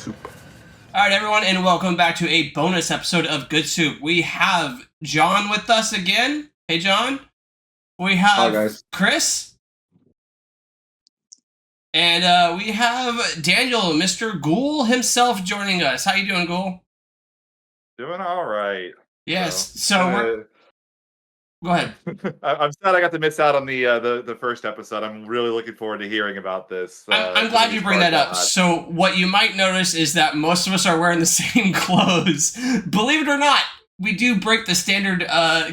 Soup. All right, everyone, and welcome back to a bonus episode of Good Soup. We have John with us again. Hey, John. We have guys. Chris. And we have Daniel, Mr. Ghoul himself, joining us. How you doing, Ghoul? Doing all right. Yes. So go ahead. I'm sad I got to miss out on the first episode. I'm really looking forward to hearing about this. I'm glad you bring that up. So what you might notice is that most of us are wearing the same clothes. Believe it or not, we do break the standard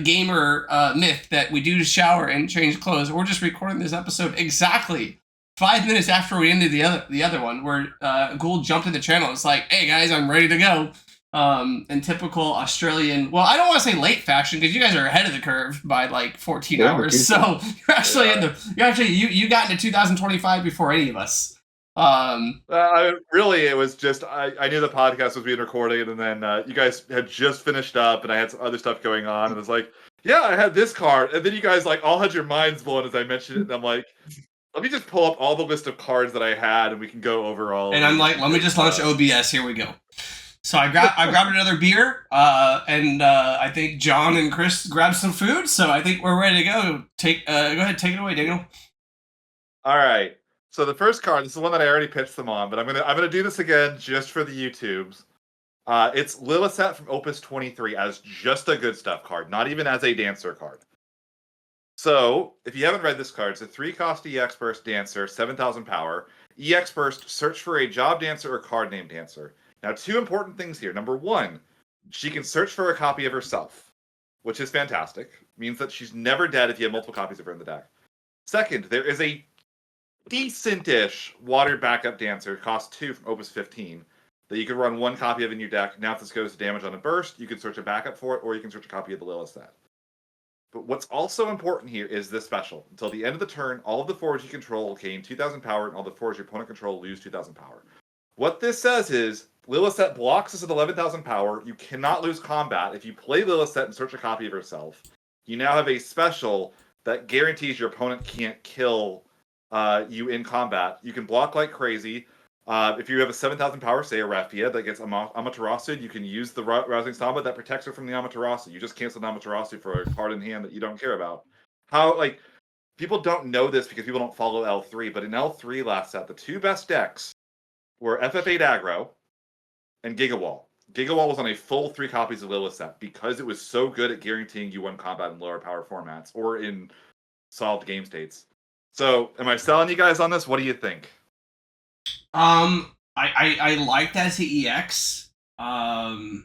gamer myth that we do shower and change clothes. We're just recording this episode exactly 5 minutes after we ended the other one, where Ghoul jumped in the channel. It's like, hey guys, I'm ready to go. In typical Australian, well, I don't want to say late fashion because you guys are ahead of the curve by like 14 hours. So you're actually you got into 2025 before any of us. Really, it was just I knew the podcast was being recorded, and then you guys had just finished up, and I had some other stuff going on, and it was like, yeah, I had this card, and then you guys like all had your minds blown as I mentioned it, and I'm like, let me just pull up all the list of cards that I had, and we can go over all. And I'm like, let me just launch OBS. Here we go. So I grabbed another beer, and I think John and Chris grabbed some food. So I think we're ready to go. Go ahead, take it away, Daniel. All right. So the first card, this is the one that I already pitched them on, but I'm gonna do this again just for the YouTubes. It's Lilithset from Opus 23 as just a good stuff card, not even as a dancer card. So if you haven't read this card, it's a 3-cost EX Burst Dancer, 7,000 power. EX Burst, search for a job dancer or card name dancer. Now, 2 important things here. Number 1, she can search for a copy of herself, which is fantastic. Means that she's never dead if you have multiple copies of her in the deck. Second, there is a decent-ish watered backup dancer, cost 2 from Opus 15, that you can run 1 copy of in your deck. Now, if this goes to damage on a burst, you can search a backup for it, or you can search a copy of the Lilithset. But what's also important here is this special. Until the end of the turn, all of the forwards you control gain 2,000 power, and all the forwards your opponent control lose 2,000 power. What this says is, Lilithset blocks us at 11,000 power. You cannot lose combat. If you play Lilithset and search a copy of herself, you now have a special that guarantees your opponent can't kill you in combat. You can block like crazy. If you have a 7,000 power, say a Raphia, that gets Amaterasu, you can use the Rousing Samba that protects her from the Amaterasu. You just cancel the Amaterasu for a card in hand that you don't care about. People don't know this because people don't follow L3, but in L3 last set, the 2 best decks were FF8 Aggro and Gigawall. Gigawall was on a full 3 copies of Lilithset because it was so good at guaranteeing you won combat in lower power formats or in solved game states. So, am I selling you guys on this? What do you think? I like that as the EX. I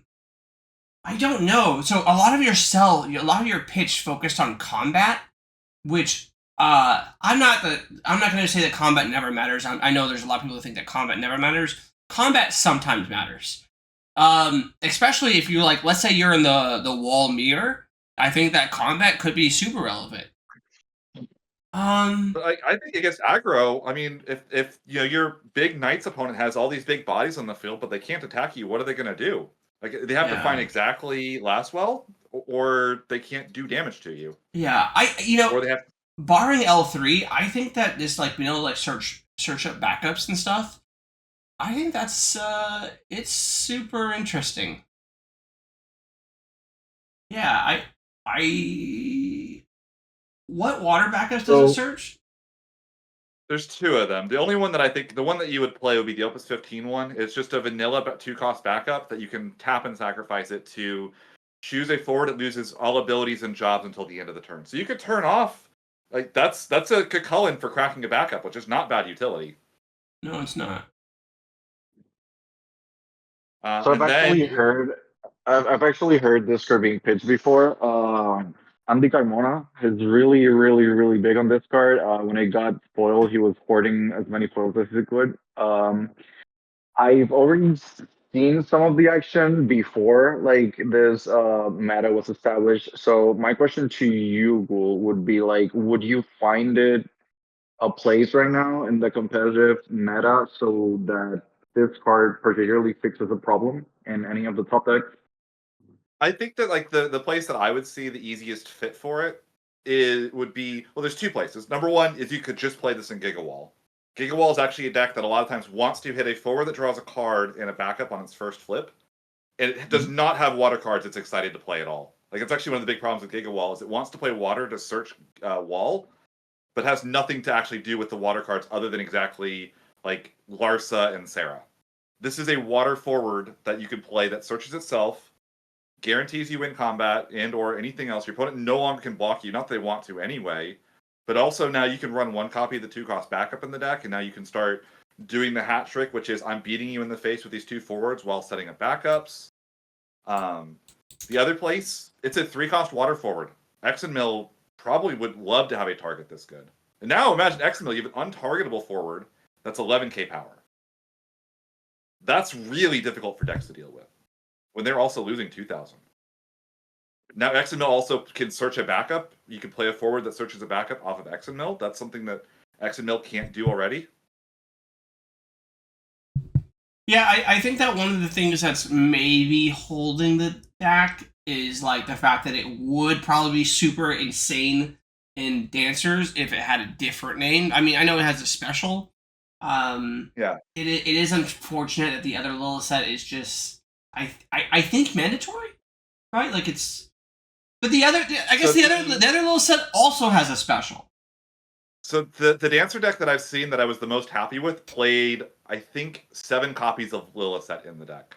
don't know. So a lot of your pitch focused on combat, which I'm not going to say that combat never matters. I know there's a lot of people who think that combat never matters. Combat sometimes matters. Especially if you let's say you're in the wall mirror. I think that combat could be super relevant. I think against aggro, I mean, if your big knight's opponent has all these big bodies on the field, but they can't attack you, what are they going to do? They have to find exactly Lastwell, or they can't do damage to you. Yeah, or they have. Barring L3, I think that this search up backups and stuff. I think that's it's super interesting. Yeah, what water backups does it search? There's 2 of them. The only one that I think, the one that you would play would be the Opus 15 one. It's just a vanilla 2-cost backup that you can tap and sacrifice it to choose a forward that loses all abilities and jobs until the end of the turn. So you could turn off, that's a Cucullin for cracking a backup, which is not bad utility. No, it's not. So I've actually heard this card being pitched before. Andy Carmona is really, really, really big on this card. When it got foiled, he was hoarding as many foils as he could. I've already seen some of the action before, this meta was established. So my question to you, Ghoul, would be would you find it a place right now in the competitive meta so that this card particularly fixes a problem in any of the top decks? I think that the place that I would see the easiest fit for it would be, well, there's 2 places. Number 1 is you could just play this in Gigawall. Gigawall is actually a deck that a lot of times wants to hit a forward that draws a card and a backup on its first flip. And it does not have water cards it's excited to play at all. Like, it's actually one of the big problems with Gigawall is it wants to play water to search wall, but has nothing to actually do with the water cards other than exactly, like, Larsa and Sarah. This is a water forward that you can play that searches itself, guarantees you win combat and or anything else. Your opponent no longer can block you, not that they want to anyway, but also now you can run one copy of the 2-cost backup in the deck, and now you can start doing the hat trick, which is I'm beating you in the face with these 2 forwards while setting up backups. The other place, it's a 3-cost water forward. X and Mill probably would love to have a target this good. And now imagine X and Mill, you have an untargetable forward that's 11k power. That's really difficult for decks to deal with when they're also losing 2,000. Now X and Mill also can search a backup. You can play a forward that searches a backup off of X and Mill. That's something that X and Mill can't do already. Yeah, I think that one of the things that's maybe holding the deck is like the fact that it would probably be super insane in Dancers if it had a different name. I mean, I know it has a special. Yeah. It is unfortunate that the other little set is just I think mandatory, right? Like it's, but the other the other little set also has a special. So the Dancer deck that I've seen that I was the most happy with played, I think, 7 copies of Lilith in the deck.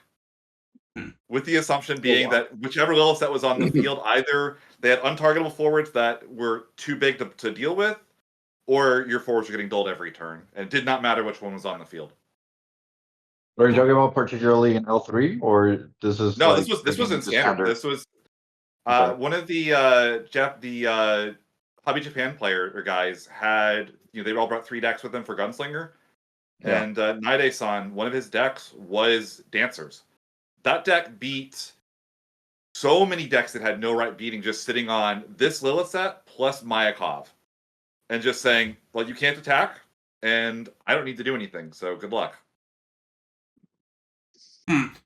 With the assumption being that whichever Lilith was on the field, either they had untargetable forwards that were too big to deal with, or your forwards were getting dulled every turn. And it did not matter which one was on the field. Are you talking about particularly in L3, or this is No, like, this was in standard. This was one of the Hobby Japan player or guys had, they all brought 3 decks with them for Gunslinger. Yeah. And Naide-san, one of his decks was Dancers. That deck beat so many decks that had no right beating, just sitting on this Lilith set plus Mayakov. And just saying, well, you can't attack, and I don't need to do anything, so good luck.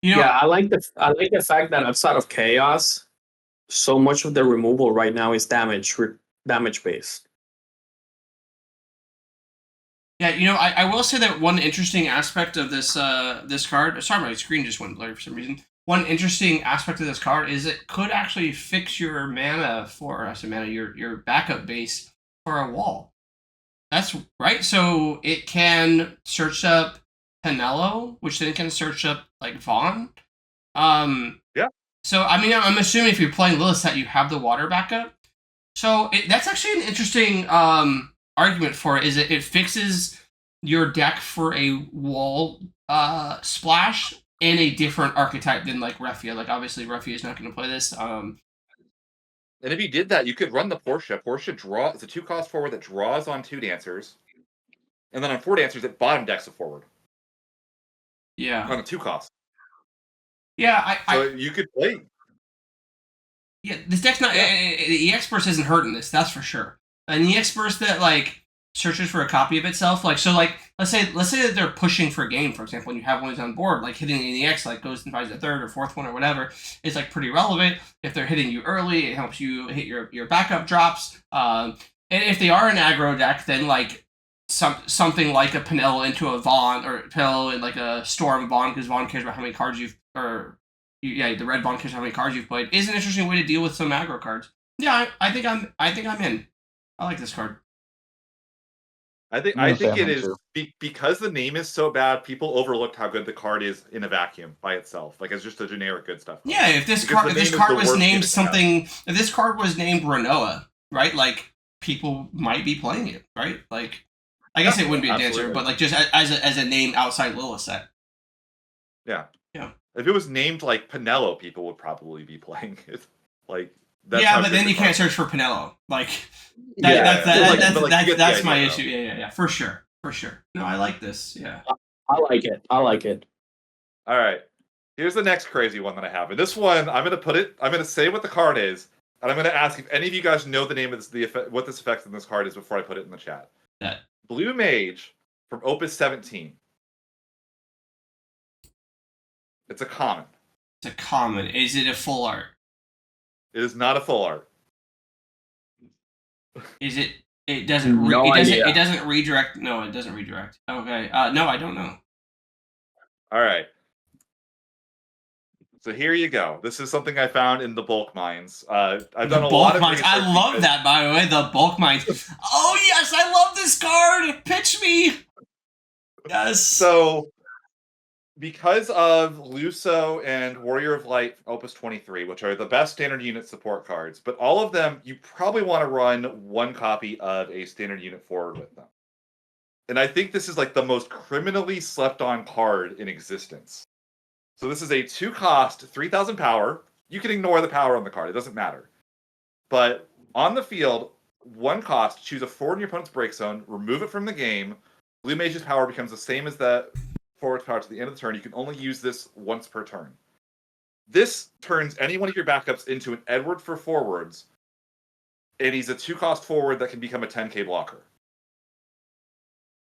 Yeah, I like the fact that outside of chaos, so much of the removal right now is damage based. Yeah, I will say that one interesting aspect of this this card. Sorry, my screen just went blurry for some reason. One interesting aspect of this card is it could actually fix your mana your backup base for a wall. That's right. So it can search up Penelo, which then can search up like Vaughn. Yeah. So I mean, I'm assuming if you're playing Lilith that you have the water backup. So that's actually an interesting argument for it. Is it fixes your deck for a wall splash in a different archetype than like Refia. Like obviously Refia is not going to play this. And if you did that, you could run the Portia. Portia it's a 2-cost forward that draws on 2 Dancers, and then on 4 Dancers it bottom decks a forward. Yeah. On a 2-cost. Yeah, so you could play. Yeah, this deck's not. The EX Burst isn't hurting this. That's for sure. And the EX Burst that like searches for a copy of itself, like so, like let's say that they're pushing for a game, for example, and you have one who's on board, like hitting the EX, like goes and finds the 3rd or 4th one or whatever. It's like pretty relevant. If they're hitting you early, it helps you hit your backup drops. And if they are an aggro deck, then like something like a Penelo into a Vaughn, or Penelo and like a Storm Vaughn, because Vaughn cares about how many cards the red Vaughn cares how many cards you've played, is an interesting way to deal with some aggro cards. Yeah, I think I'm in. I like this card. I think it is because the name is so bad. People overlooked how good the card is in a vacuum by itself, like as just a generic good stuff. Yeah, if this card was named something, if this card was named Renoa, right? Like people might be playing it, right? Like I guess it wouldn't be a Dancer, but like just as a name outside Lilith set. Yeah. Yeah. If it was named like Penelo, people would probably be playing it. Like but then you can't search for Penelo. Like that's my issue. Yeah, for sure. No, I like this. Yeah, I like it. All right, here's the next crazy one that I have. And this one, I'm gonna say what the card is, and I'm gonna ask if any of you guys know the name of what this effect in this card is before I put it in the chat. Yeah. Blue Mage from Opus 17. It's a common. It's a common. Is it a full art? It is not a full art. Is It doesn't. It doesn't redirect. No, it doesn't redirect. Okay. No, I don't know. All right. So here you go. This is something I found in the bulk mines. I've done a lot of research. I love that, by the way. The bulk mines. Oh yes, I love this card. Pitch me. Yes. So, because of Luso and Warrior of Light Opus 23, which are the best standard unit support cards, but all of them, you probably want to run one copy of a standard unit forward with them. And I think this is like the most criminally slept on card in existence. So this is a 2-cost, 3,000 power. You can ignore the power on the card. It doesn't matter. But on the field, 1 cost, choose a forward in your opponent's break zone, remove it from the game. Blue Mage's power becomes the same as that forward power to the end of the turn. You can only use this once per turn. This turns any one of your backups into an Edward for forwards, and he's a 2-cost forward that can become a 10k blocker.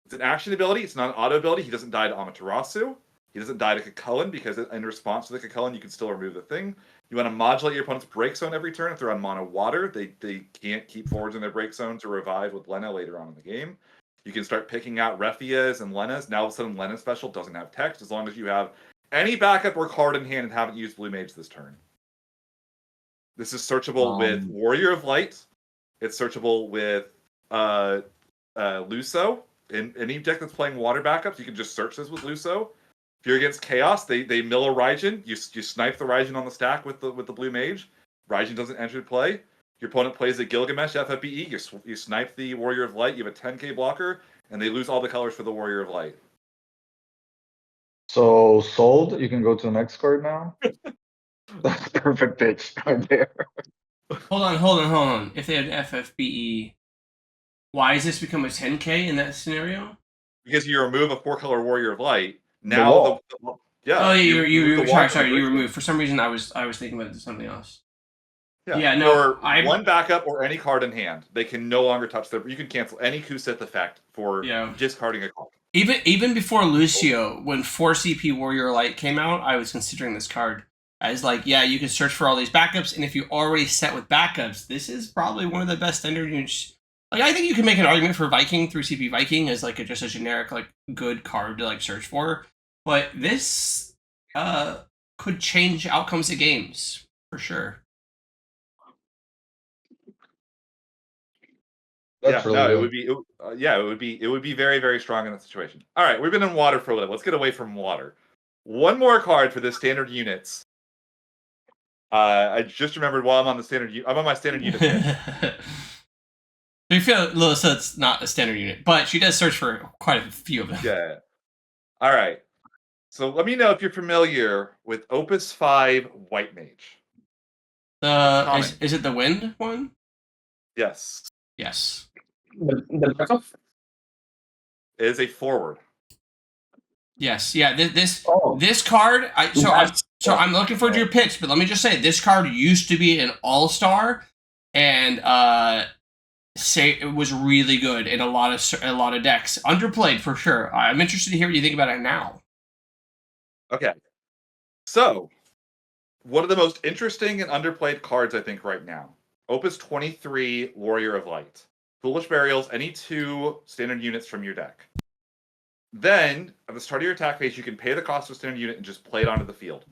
It's an action ability. It's not an auto ability. He doesn't die to Amaterasu. He doesn't die to Cucullin because in response to the Cucullin, you can still remove the thing. You want to modulate your opponent's break zone every turn. If they're on mono water, they can't keep forwards in their break zone to revive with Lena later on in the game. You can start picking out Refias and Lenas. Now all of a sudden, Lena's special doesn't have text as long as you have any backup or card in hand and haven't used Blue Mage this turn. This is searchable with Warrior of Light. It's searchable with Luso. In any deck that's playing water backups, you can just search this with Luso. If you're against Chaos, they mill a Raijin. You snipe the Raijin on the stack with the Blue Mage. Raijin doesn't enter play. Your opponent plays a Gilgamesh FFBE. You snipe the Warrior of Light. You have a 10k blocker, and they lose all the colors for the Warrior of Light. So sold. You can go to the next card now. That's perfect pitch right there. Hold on. If they had FFBE, why does this become a 10k in that scenario? Because you remove a 4-color Warrior of Light. Now yeah. Oh, you sorry. You removed. For some reason, I was thinking about something else. Yeah. No. Or one backup or any card in hand, they can no longer touch their. You can cancel any Kusith effect for discarding a card. Even before Lucio, when 4 CP Warrior Light came out, I was considering this card as like, you can search for all these backups, and if you're already set with backups, this is probably one of the best standard units. Like, I think you can make an argument for Viking through CP Viking as like just a generic like good card to like search for, but this could change outcomes of games for sure. It would be very, very strong in that situation. All right, we've been in water for a little. Let's get away from water. One more card for the standard units. I just remembered while I'm on the standard. I'm on my standard unit. You feel Lilissa's not a standard unit, but she does search for quite a few of them. Yeah. All right. So let me know if you're familiar with Opus 5 White Mage. Is it the wind one? Yes. Yes. The backup? It is a forward. Yes. Yeah. This card. I'm looking forward to your pitch, but let me just say this card used to be an all-star, and it was really good in a lot of decks. Underplayed for sure. I'm interested to hear what you think about it now. Okay. So, one of the most interesting and underplayed cards I think right now. Opus 23 Warrior of Light. Foolish Burials, any 2 standard units from your deck. Then, at the start of your attack phase, you can pay the cost of a standard unit and just play it onto the field.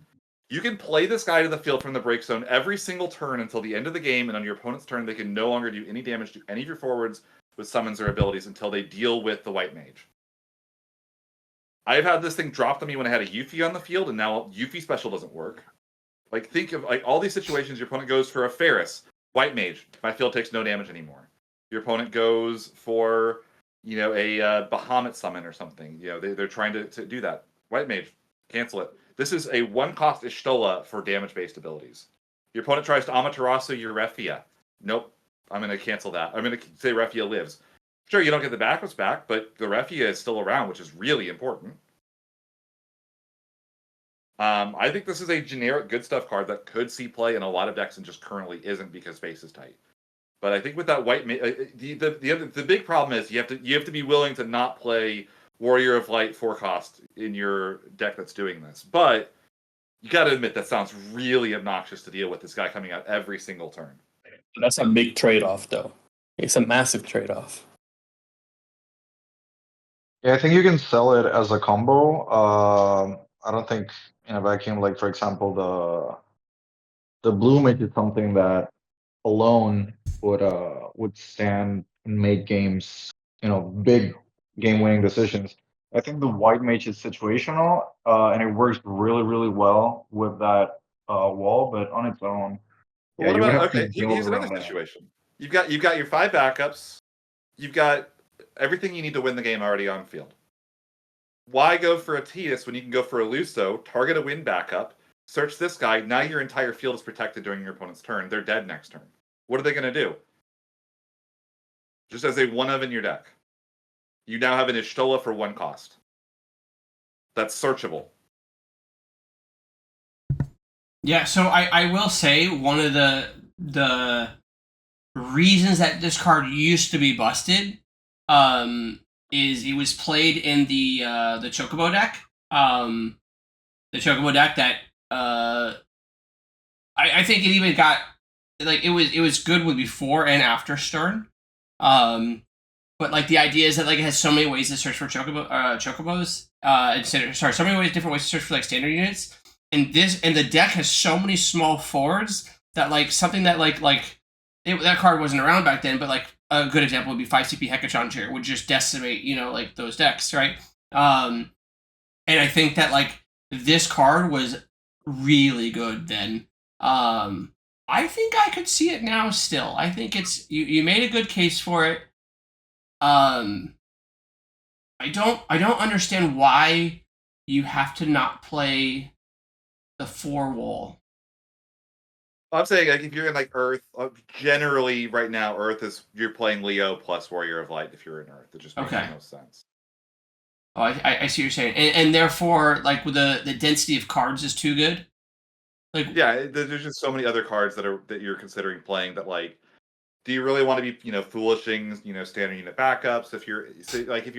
You can play this guy to the field from the break zone every single turn until the end of the game, and on your opponent's turn, they can no longer do any damage to any of your forwards with summons or abilities until they deal with the White Mage. I've had this thing dropped on me when I had a Yuffie on the field, and now Yuffie special doesn't work. Like, think of like all these situations. Your opponent goes for a Ferris, White Mage. My field takes no damage anymore. Your opponent goes for, a Bahamut summon or something. They're trying to do that. White Mage, cancel it. This is a 1-cost Ishtola for damage-based abilities. Your opponent tries to Amaterasu your Refia. Nope. I'm going to cancel that. I'm going to say Refia lives. Sure, you don't get the backups back, but the Refia is still around, which is really important. I think this is a generic good stuff card that could see play in a lot of decks and just currently isn't because space is tight. But I think with that white, the big problem is you have to be willing to not play Warrior of Light 4-cost in your deck that's doing this. But you got to admit that sounds really obnoxious to deal with this guy coming out every single turn. That's a big trade-off, though. It's a massive trade-off. Yeah, I think you can sell it as a combo. I don't think in a vacuum, like for example, the blue mage is something that alone would stand and make games, big game winning decisions. I think the white mage is situational, and it works really, really well with that wall, but on its own, Well, yeah, what you would about have to okay? build Here's another around that. situation. You've got your 5 backups. You've got everything you need to win the game already on field. Why go for a Titus when you can go for a Luso, target a win backup, search this guy, now your entire field is protected during your opponent's turn. They're dead next turn. What are they going to do? Just as a 1 of in your deck. You now have an Ishtola for 1 cost. That's searchable. Yeah, so I will say one of the reasons that this card used to be busted is it was played in the Chocobo deck. The Chocobo deck that I think it even got like it was good with before and after Stern. But like the idea is that like it has so many ways to search for chocobos. So many different ways to search for like standard units. And the deck has so many small forwards that like something that that card wasn't around back then, but like a good example would be 5 CP Hekachon here would just decimate, like those decks, right? And I think that like this card was really good then. I think I could see it now still. I think it's you made a good case for it. I don't understand why you have to not play the 4 wall. I'm saying like if you're in like Earth, generally right now Earth is you're playing Leo plus Warrior of Light if you're in Earth. It just makes no sense. Oh, I see what you're saying, and therefore like with the density of cards is too good. Like yeah, there's just so many other cards that you're considering playing that like. Do you really want to be, foolishing, standard unit backups? If you're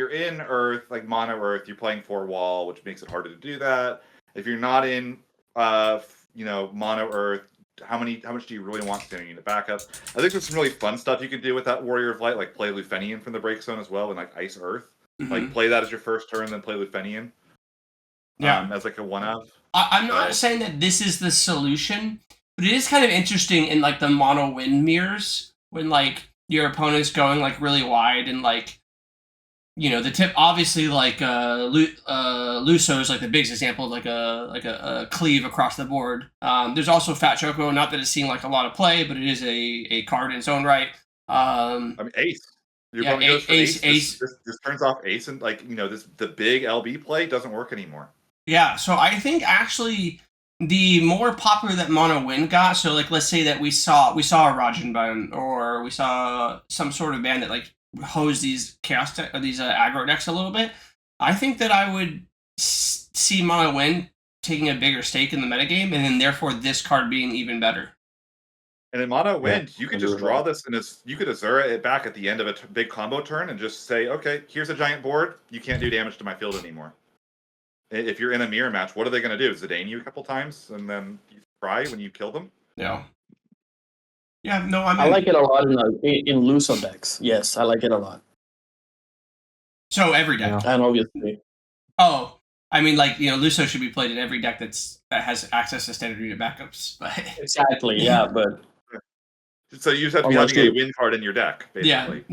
in Earth, like mono Earth, you're playing 4 wall, which makes it harder to do that. If you're not in, mono Earth, how much do you really want standard unit backups? I think there's some really fun stuff you can do with that Warrior of Light, like play Lufenian from the break zone as well, and like Ice Earth, like play that as your first turn, then play Lufenian. Yeah, as like a 1-of. I'm not saying that this is the solution, but it is kind of interesting in like the mono wind mirrors. When like your opponent's going like really wide and like the tip obviously like Luso is like the biggest example of like a cleave across the board. There's also Fat Choco, not that it's seen like a lot of play, but it is a card in its own right. I mean Ace. Your opponent goes for Ace. This turns off Ace and like the big LB play doesn't work anymore. Yeah, so I think actually the more popular that mono wind got, so like let's say that we saw a Rajin band or we saw some sort of band that like hose these chaos or these aggro decks a little bit, I think that I would see mono wind taking a bigger stake in the metagame, and then therefore this card being even better. And in mono wind, you can just draw this and you could Azura it back at the end of a big combo turn and just say, okay, here's a giant board. You can't do damage to my field anymore. If you're in a mirror match, what are they going to do? Zidane you a couple times and then you cry when you kill them? Yeah. Yeah, no, I like it a lot in Luso decks. Yes, I like it a lot. So every deck. And obviously. Oh, I mean, like, Luso should be played in every deck that has access to standard unit backups. But exactly, yeah, but... So you just have to be having a win card in your deck, basically.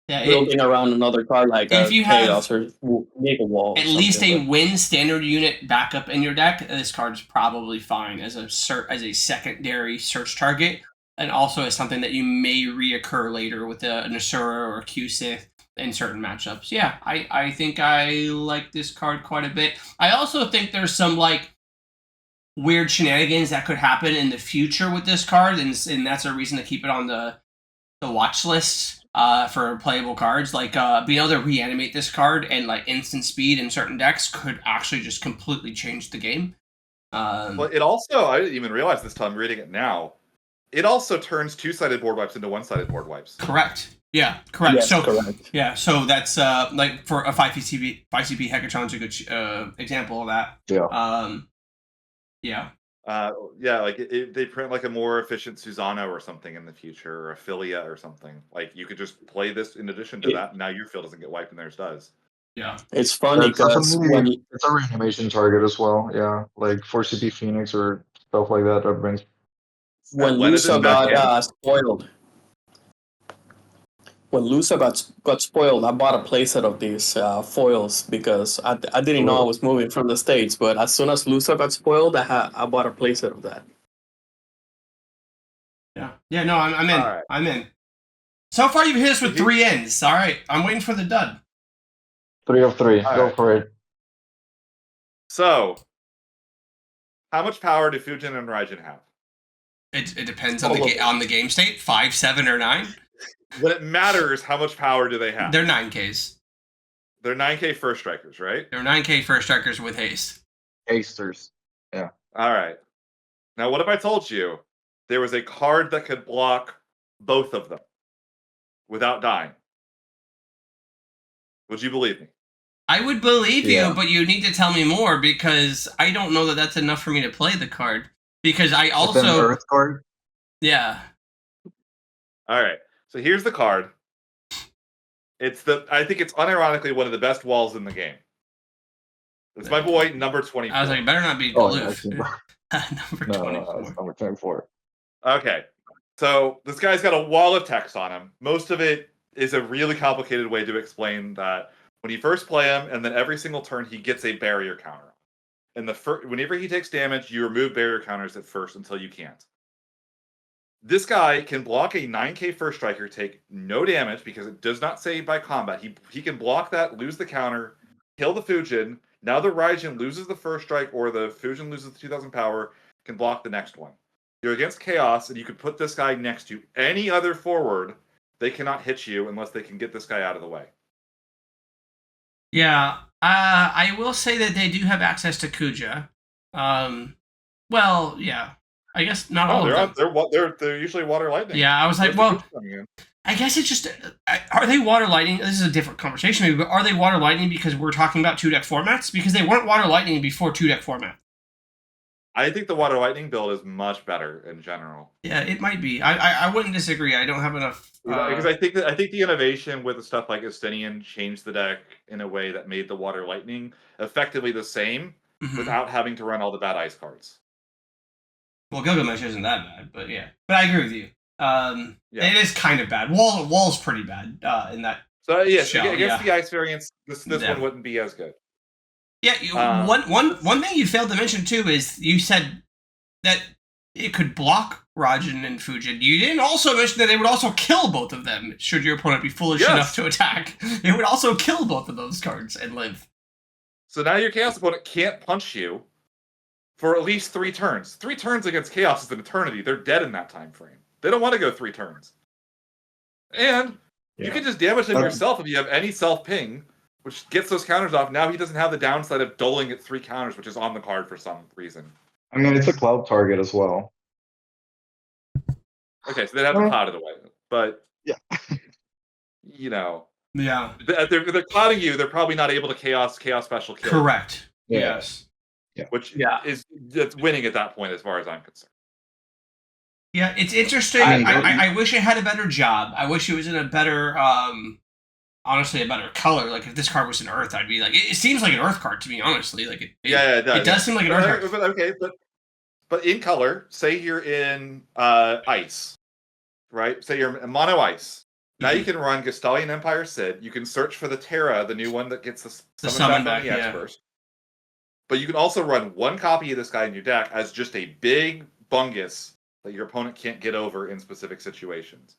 Yeah, building around another card like if you Chaos have or make a wall. At least a win standard unit backup in your deck, this card's probably fine as a secondary search target, and also as something that you may reoccur later with an Asura or a Q-Sith in certain matchups. Yeah, I think I like this card quite a bit. I also think there's some like weird shenanigans that could happen in the future with this card, and that's a reason to keep it on the watch list. For playable cards, like being able to reanimate this card and like instant speed in certain decks could actually just completely change the game. Well, it also, I didn't even realize this time reading it now, it also turns 2-sided board wipes into 1-sided board wipes. Correct. Yeah, correct. Yes, so correct. Yeah, so that's like for a 5CP Hekachon's a good example of that. Yeah. Yeah. Yeah, like they print like a more efficient Susano or something in the future, or a Philia or something. Like you could just play this in addition to that. Now your field doesn't get wiped and theirs does. Yeah. It's funny It's because definitely it's a reanimation target as well. Yeah, like 4 CP Phoenix or stuff like that. That brings when When is this Lusa back in? got spoiled, got spoiled, I bought a playset of these foils because I didn't know I was moving from the States. But as soon as Lusa got spoiled, I bought a playset of that. Yeah. Yeah. No, I'm in. All right. I'm in. So far, you've hit us with 3 ends. All right, I'm waiting for the dud. 3 of 3. All Go right. for it. So, how much power do Fujin and Raijin have? It depends on the game state. 5, 7, or 9. When it matters, how much power do they have? They're 9Ks. They're 9K first strikers, right? They're 9K first strikers with haste. Hasters. Yeah. All right. Now, what if I told you there was a card that could block both of them without dying? Would you believe me? I would believe Yeah. you, but you need to tell me more because I don't know that that's enough for me to play the card. Because I It's an also, Earth card. yeah, All right. So here's the card. I think it's unironically one of the best walls in the game. It's my boy, number 24. I was like, better not be Oh, Duluth. yeah, Number no, 24. it's number 24. Okay. So this guy's got a wall of text on him. Most of it is a really complicated way to explain that when you first play him, and then every single turn he gets a barrier counter. And whenever he takes damage, you remove barrier counters at first until you can't. This guy can block a 9K first striker, take no damage because it does not save by combat. He can block that, lose the counter, kill the Fujin. Now the Raijin loses the first strike, or the Fujin loses the 2000 power, can block the next one. You're against Chaos, and you could put this guy next to any other forward. They cannot hit you unless they can get this guy out of the way. Yeah, I will say that they do have access to Kuja. Well, yeah, I guess not all of them. They're usually water lightning. Yeah, I was like, well, I guess it's just, are they water lightning? This is a different conversation, maybe, but are they water lightning because we're talking about 2-deck formats? Because they weren't water lightning before 2-deck format. I think the water lightning build is much better in general. Yeah, it might be. I wouldn't disagree. I don't have enough. Because I think the innovation with the stuff like Estinian changed the deck in a way that made the water lightning effectively the same without having to run all the bad ice cards. Well, Gilgamesh isn't that bad, but yeah. But I agree with you. It is kind of bad. Wall's pretty bad in that. So yes, shell, against the ice variants, this one wouldn't be as good. Yeah, one thing you failed to mention too is you said that it could block Raijin and Fujin. You didn't also mention that they would also kill both of them should your opponent be foolish enough to attack. It would also kill both of those cards and live. So now your Chaos opponent can't punch you for at least 3 turns. 3 turns against Chaos is an eternity. They're dead in that time frame. They don't want to go 3 turns. And you can just damage him yourself if you have any self-ping, which gets those counters off. Now he doesn't have the downside of doling at 3 counters, which is on the card for some reason. I mean, it's a cloud target as well. Okay, so they have the cloud of the way. But, yeah, you know. Yeah. If they're clouding you, they're probably not able to chaos special kill. Correct. Yeah. Yes. Yeah. Which is winning at that point as far as I'm concerned. Yeah, it's interesting. I wish it had a better job. I wish it was in a better, honestly, a better color. Like if this card was an Earth, I'd be like, it seems like an Earth card to me, honestly. Like it does seem like an Earth card. Okay, but in color, say you're in ice, right? Say you're in mono ice. Now you can run Gestalian Empire Sid. You can search for the Terra, the new one that gets the summon back on the X first. But you can also run 1 copy of this guy in your deck as just a big bungus that your opponent can't get over in specific situations.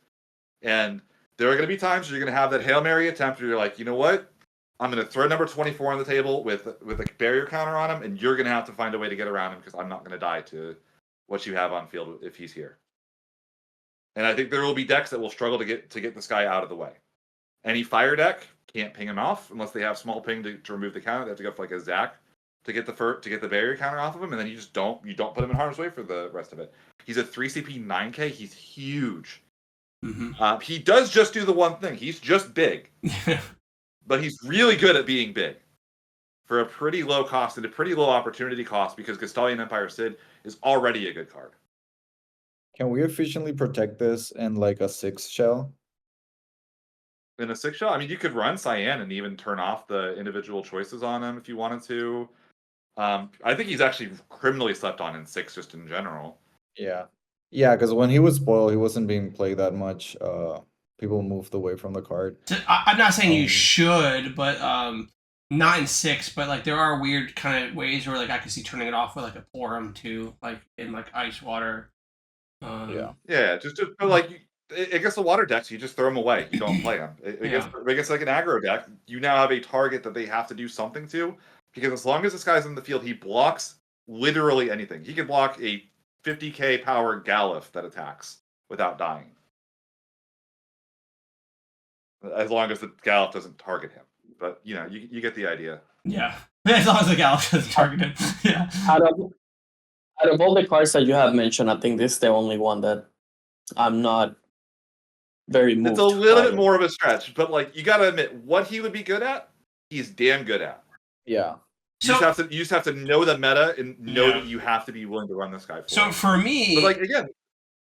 And there are going to be times where you're going to have that Hail Mary attempt where you're like, you know what? I'm going to throw number 24 on the table with a barrier counter on him, and you're going to have to find a way to get around him because I'm not going to die to what you have on field if he's here. And I think there will be decks that will struggle to get this guy out of the way. Any fire deck can't ping him off unless they have small ping to remove the counter. They have to go for like a Zac to get the barrier counter off of him, and then you don't put him in harm's way for the rest of it. He's a 3 CP 9K. He's huge. Mm-hmm. He does just do the one thing. He's just big, but he's really good at being big. for a pretty low cost and a pretty low opportunity cost because Gastalian Empire Sid is already a good card. Can we efficiently protect this in like a 6 shell? In a 6 shell, I mean, you could run Cyan and even turn off the individual choices on him if you wanted to. I think he's actually criminally slept on in 6 just in general. Yeah. Yeah, because when he was spoiled, he wasn't being played that much. People moved away from the card. I'm not saying you should, but not in 6. But like there are weird kind of ways where like I can see turning it off with like a Porum too, like in like ice water. Yeah, just but like I guess the water decks, you just throw them away. You don't play them. I guess like an aggro deck, you now have a target that they have to do something to, because as long as this guy's in the field, he blocks literally anything. He can block a 50k power Galif that attacks without dying. As long as the Galif doesn't target him. But, you know, you get the idea. Yeah. As long as the Galif doesn't target him. Yeah. Out of all the cards that you have mentioned, I think this is the only one that I'm not very moved. It's a little bit more of a stretch, but like you gotta admit, what he would be good at, he's damn good at. Yeah. You just have to know the meta and know that you have to be willing to run this guy for. So for me, but like again,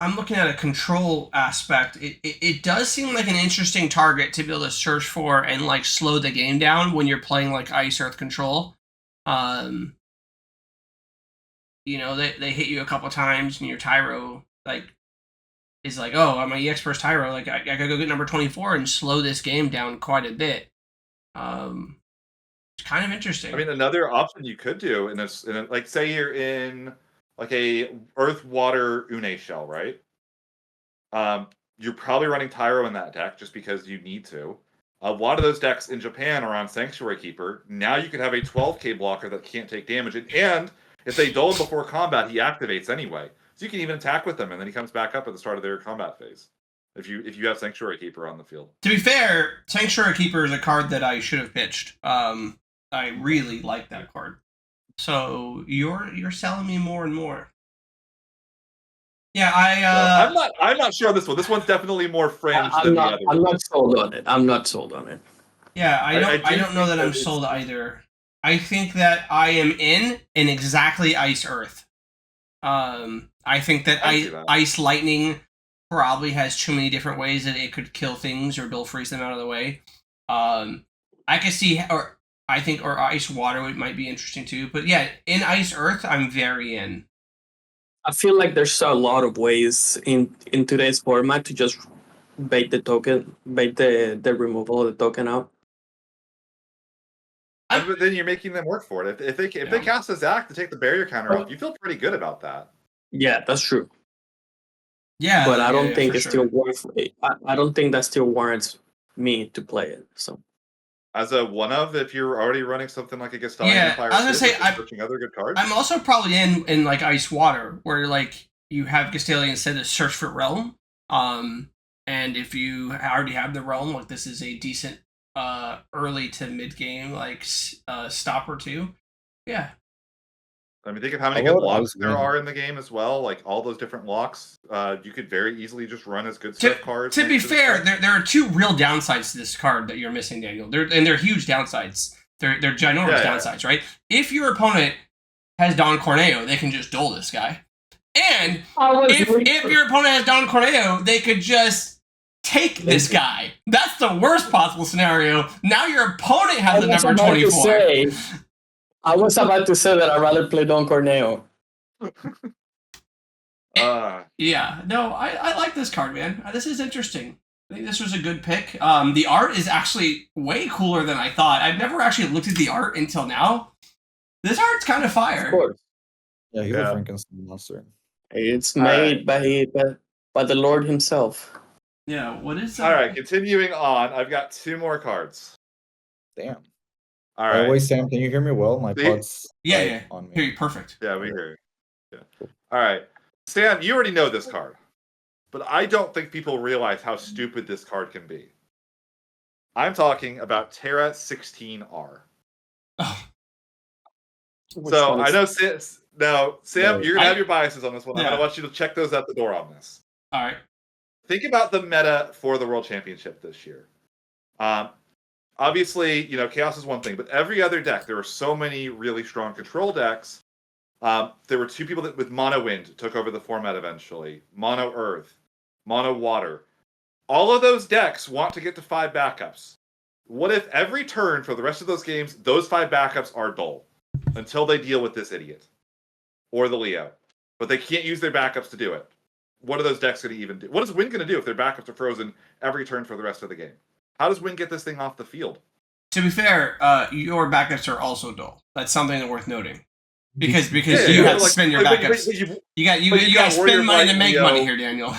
I'm looking at a control aspect. It does seem like an interesting target to be able to search for and like slow the game down when you're playing like Ice Earth Control. You know, they hit you a couple times and your Tyro like is like, oh, I'm an EX first Tyro, like I gotta go get number 24 and slow this game down quite a bit. It's kind of interesting. I mean, another option you could do in this, like say you're in like a Earth Water Une shell, right? You're probably running Tyro in that deck just because you need to. A lot of those decks in Japan are on Sanctuary Keeper. Now you could have a 12k blocker that can't take damage, and if they dull him before combat, he activates anyway. So you can even attack with him, and then he comes back up at the start of their combat phase. If you have Sanctuary Keeper on the field. To be fair, Sanctuary Keeper is a card that I should have pitched. I really like that card. So you're selling me more and more. Yeah, I'm not sure on this one. This one's definitely more fringe than the other. I'm not sold on it. I'm not sold on it. Yeah, I don't know that I'm sold either. I think that I am in exactly Ice Earth. I think that Ice Lightning probably has too many different ways that it could kill things or Bill freeze them out of the way. I could see, or Ice Water might be interesting too. But yeah, in Ice Earth, I'm very in. I feel like there's a lot of ways in today's format to just bait the removal of the token out. But then you're making them work for it. If they cast a Zac to take the barrier counter off, you feel pretty good about that. Yeah, that's true. Yeah, but I don't think it's still worth it. I don't think that still warrants me to play it. So, as a one-of, if you're already running something like a Gastalian Empire, I was gonna say searching other good cards. I'm also probably in like Ice Water, where like you have Gastalian instead of search for Realm. And if you already have the Realm, like this is a decent early to mid game like stopper too. Yeah. I mean, think of how many good locks there are in the game as well. Like all those different locks, you could very easily just run as good stuff cards. To be fair, there are two real downsides to this card that you're missing, Daniel. They're huge downsides. They're ginormous downsides, right? If your opponent has Don Corneo, they can just duel this guy. And if your opponent has Don Corneo, they could just take this guy. That's the worst possible scenario. Now your opponent has the number 24. I was about to say that I'd rather play Don Corneo. Yeah, no, I like this card, man. This is interesting. I think this was a good pick. The art is actually way cooler than I thought. I've never actually looked at the art until now. This art's kind of fire. Of course. Yeah, he's a Frankenstein monster. It's made by the Lord himself. Yeah, what is that? All right, continuing on. I've got 2 more cards. Damn. All right. Wait, Sam, can you hear me well? My pod's on me. Hear you perfect. Yeah, we hear you. Yeah. Cool. All right. Sam, you already know this card. But I don't think people realize how stupid this card can be. I'm talking about Terra 16R. Oh. So I know Sam, you're gonna have your biases on this one. I'm gonna want you to check those out the door on this. All right. Think about the meta for the World Championship this year. obviously, Chaos is one thing, but every other deck, there are so many really strong control decks. There were 2 people that with Mono Wind took over the format eventually. Mono Earth, Mono Water. All of those decks want to get to 5 backups. What if every turn for the rest of those games, those 5 backups are dull until they deal with this idiot or the Leo, but they can't use their backups to do it? What are those decks going to even do? What is Win going to do if their backups are frozen every turn for the rest of the game? How does Win get this thing off the field? To be fair, your backups are also dull. That's something worth noting. Because Yeah, you yeah, have to like- spend your but backups. You got you to got Warrior spend money to Blight, make Leo. money here, Daniel.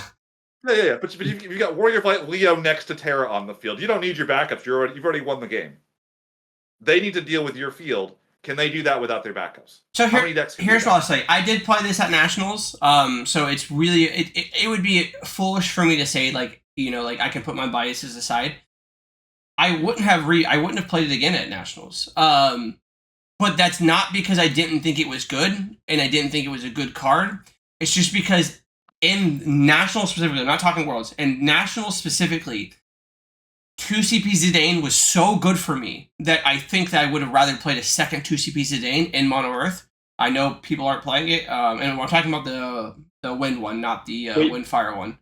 Yeah. But you've got Warrior Blight, Leo next to Terra on the field. You don't need your backups. You've already won the game. They need to deal with your field. Can they do that without their backups? So How many decks can do here's that? what I'll say. I did play this at Nationals. So it's really it would be foolish for me to say like I can put my biases aside. I wouldn't have played it again at Nationals. But that's not because I didn't think it was good and I didn't think it was a good card. It's just because in Nationals specifically, I'm not talking Worlds, in Nationals specifically, 2CP Zidane was so good for me that I think that I would have rather played a second 2CP Zidane in Mono Earth. I know people aren't playing it, and we're talking about the Wind one, not the Wind Fire one.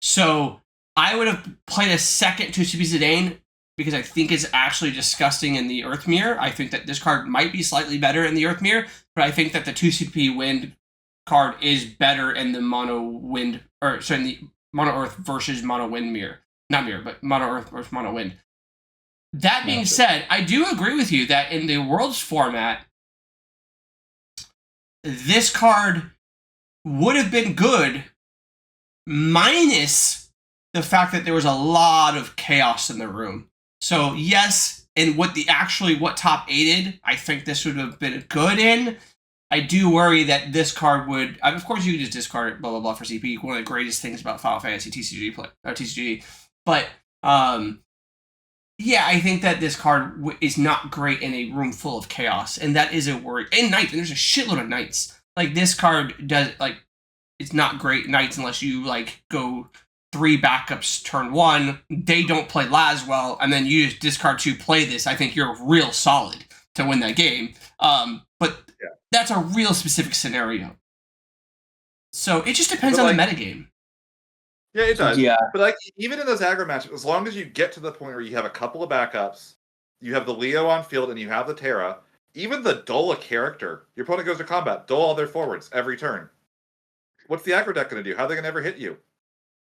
So I would have played a second 2CP Zidane because I think it's actually disgusting in the Earth Mirror. I think that this card might be slightly better in the Earth Mirror, but I think that the 2CP Wind card is better in the Mono Wind, in the Mono Earth versus Mono Wind Mirror. Not Mirror, but Mono Earth versus Mono Wind. That being said, I do agree with you that in the Worlds format, this card would have been good, minus the fact that there was a lot of chaos in the room. So yes, and what top 8'd, I think this would have been good in. I do worry that this card would, of course you can just discard it, blah blah blah for CP. One of the greatest things about Final Fantasy TCG, but yeah, I think that this card is not great in a room full of chaos, and that is a worry. And Knights, and there's a shitload of Knights. Like this card does, it's not great Knights unless you go 3 backups turn 1. They don't play Laz well, and then you just discard 2, play this. I think you're real solid to win that game. But that's a real specific scenario. So it just depends on the metagame. Yeah, it does. Yeah. But even in those aggro matchups, as long as you get to the point where you have a couple of backups, you have the Leo on field, and you have the Terra, even the dull a character, your opponent goes to combat, dull all their forwards every turn. What's the aggro deck going to do? How are they going to ever hit you?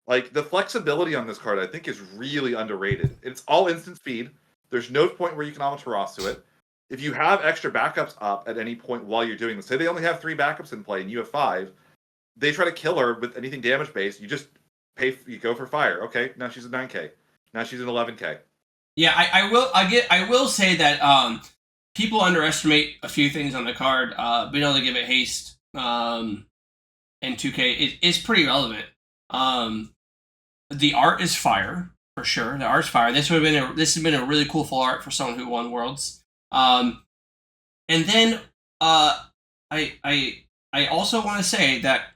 The flexibility on this card, I think, is really underrated. It's all instant speed. There's no point where you can Amaterasu it. If you have extra backups up at any point while you're doing this, say they only have 3 backups in play and you have 5, they try to kill her with anything damage based, you just you go for fire. Okay, now she's a 9k. Now she's an 11k. Yeah, I will say that people underestimate a few things on the card. Being able to give it haste and 2k is pretty relevant. The art is fire for sure. The art's fire. This has been a really cool full art for someone who won Worlds. And then I also want to say that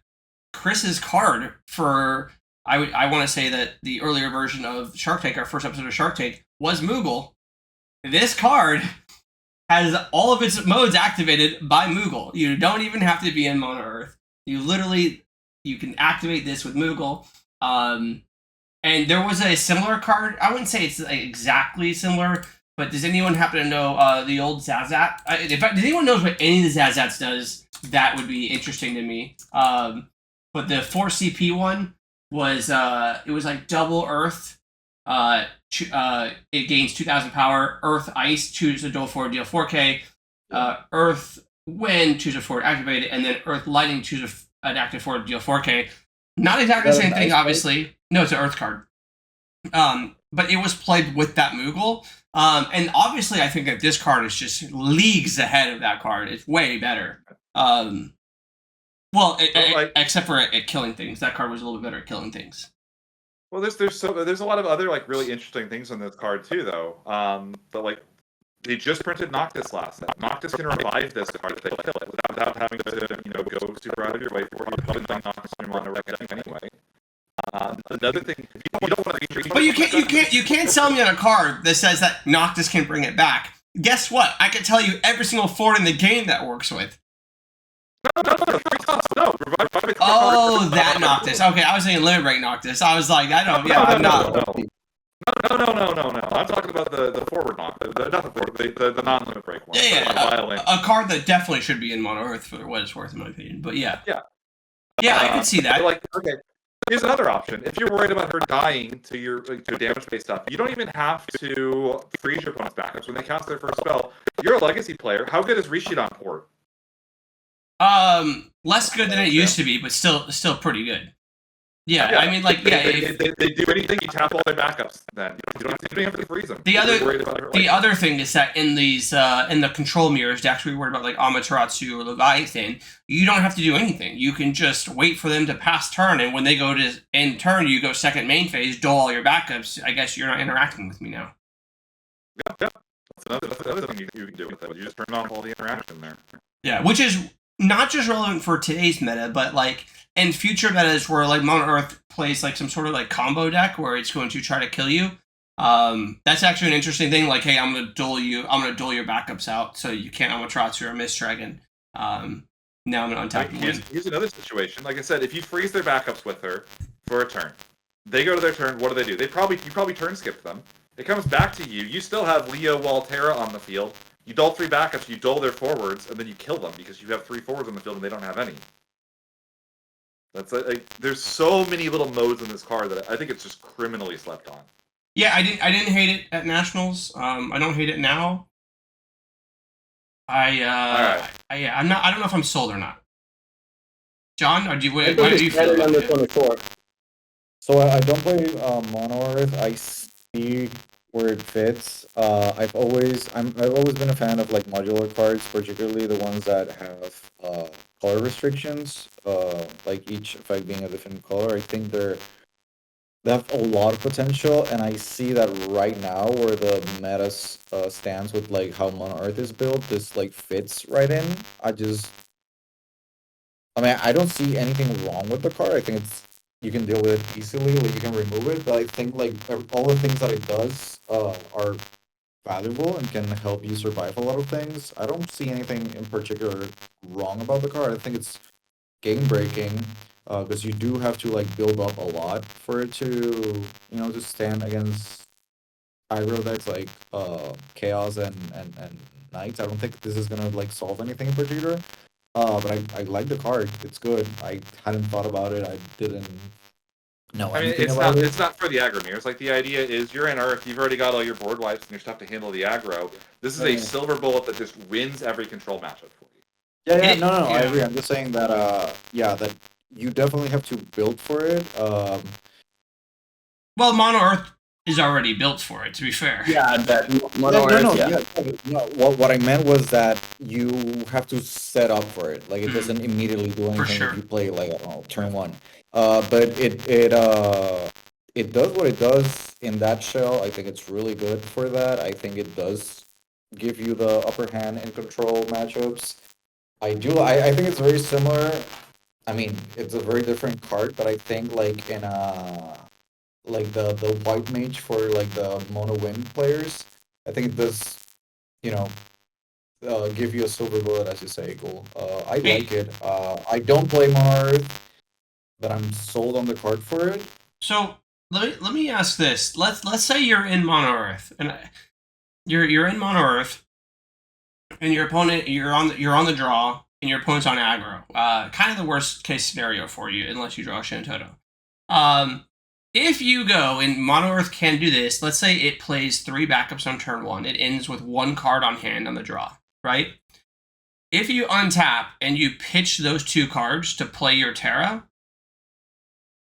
Chris's card for I want to say that the earlier version of Shark Tank, our first episode of Shark Tank, was Moogle. This card has all of its modes activated by Moogle. You don't even have to be in Mono Earth. You can activate this with Moogle. And there was a similar card. I wouldn't say it's exactly similar, but does anyone happen to know the old Zazat? In fact, does anyone know what any of the Zazats does? That would be interesting to me. But the 4CP one was it was double Earth. It gains 2,000 power. Earth Ice, choose a dual forward, deal 4k. Earth Wind, choose a forward, activate it, and then Earth Lightning, choose an active forward, deal 4k. Not exactly the same thing, obviously. No, it's an Earth card. But it was played with that Moogle. And obviously, I think that this card is just leagues ahead of that card. It's way better. Except for at killing things. That card was a little bit better at killing things. Well, there's a lot of other really interesting things on this card too, though. But they just printed Noctis last set. Noctis can revive this card if they kill it without having to go super out of your way for you to put Noctis on your mono deck anyway. Another thing, if you don't want to, But you can't sell me on a card that says that Noctis can bring it back. Guess what? I can tell you every single Ford in the game that works with. No. Oh, that Noctis. Okay, I was saying limit break Noctis. I was like, I don't. Yeah, I'm not. No. I'm talking about the forward knock, not the forward, the non-limit break one. Yeah. A card that definitely should be in Mono Earth for what it's worth, in my opinion. But yeah, I can see that. Like, okay, here's another option. If you're worried about her dying to damage-based stuff, you don't even have to freeze your opponent's backups when they cast their first spell. You're a legacy player. How good is Rishid on port? Less good than it used to be, but still pretty good. Yeah, I mean, like, they do anything. You tap all their backups. Then you don't have to freeze them. The other thing is that in these in the control mirrors, decks we worried about like Amaterasu or Leviathan, you don't have to do anything. You can just wait for them to pass turn, and when they go to end turn, you go second main phase, duel all your backups. I guess you're not interacting with me now. Yeah. That's another thing you can do with it. You just turn off all the interaction there. Yeah, which is not just relevant for today's meta, but like in future metas where like Mono Earth plays like some sort of like combo deck where it's going to try to kill you. That's actually an interesting thing. Like, hey, I'm gonna duel your backups out so you can't Amaterasu or Mist Dragon. Now I'm gonna untap and win. Here's another situation. Like I said, if you freeze their backups with her for a turn, they go to their turn. What do? You probably turn skip them. It comes back to you. You still have Leo Waltera on the field. You duel 3 backups, you duel their forwards, and then you kill them because you have 3 forwards on the field and they don't have any. That's like there's so many little modes in this card that I think it's just criminally slept on. Yeah, I didn't hate it at Nationals. I don't hate it now. I don't know if I'm sold or not. John, or do you feel about it? So I don't play Mono Earth. I see where it fits. I've always been a fan of like modular cards, particularly the ones that have color restrictions, like each effect being a different color. I think they have a lot of potential, and I see that right now where the meta stands with like how Mono Earth is built, this like fits right in. I don't see anything wrong with the card. I think you can deal with it easily, like you can remove it, but I think like all the things that it does are valuable and can help you survive a lot of things. I don't see anything in particular wrong about the card. I think it's game breaking, because you do have to like build up a lot for it to, to stand against aggro decks like Chaos and Knights. I don't think this is gonna like solve anything in particular. But I like the card. It's good. I hadn't thought about it. I didn't know anything about it. It's not for the aggro mirrors. Like the idea is you're in Earth, you've already got all your board wipes and your stuff to handle the aggro. This is a silver bullet that just wins every control matchup for you. Yeah, no, I agree. I'm just saying that that you definitely have to build for it. Well, Mono Earth is already built for it, to be fair. Yeah, that Mono Earth, no. What I meant was that you have to set up for it. Like it doesn't immediately do anything if you play like turn 1. But it does what it does in that shell. I think it's really good for that. I think it does give you the upper hand in control matchups. I think it's very similar. I mean, it's a very different card, but I think like in like the white mage for like the mono win players, I think it does, give you a silver bullet, as you say, Ghoul. I like it. I don't play Mono Earth, but I'm sold on the card for it. So let me ask this. Let's say you're in Mono Earth, and you're in Mono Earth, and your opponent you're on the draw, and your opponent's on aggro. Kind of the worst case scenario for you, unless you draw a Shantoto. If you go, and Mono Earth can do this, let's say it plays 3 backups on turn 1. It ends with 1 card on hand on the draw, right? If you untap and you pitch those 2 cards to play your Terra,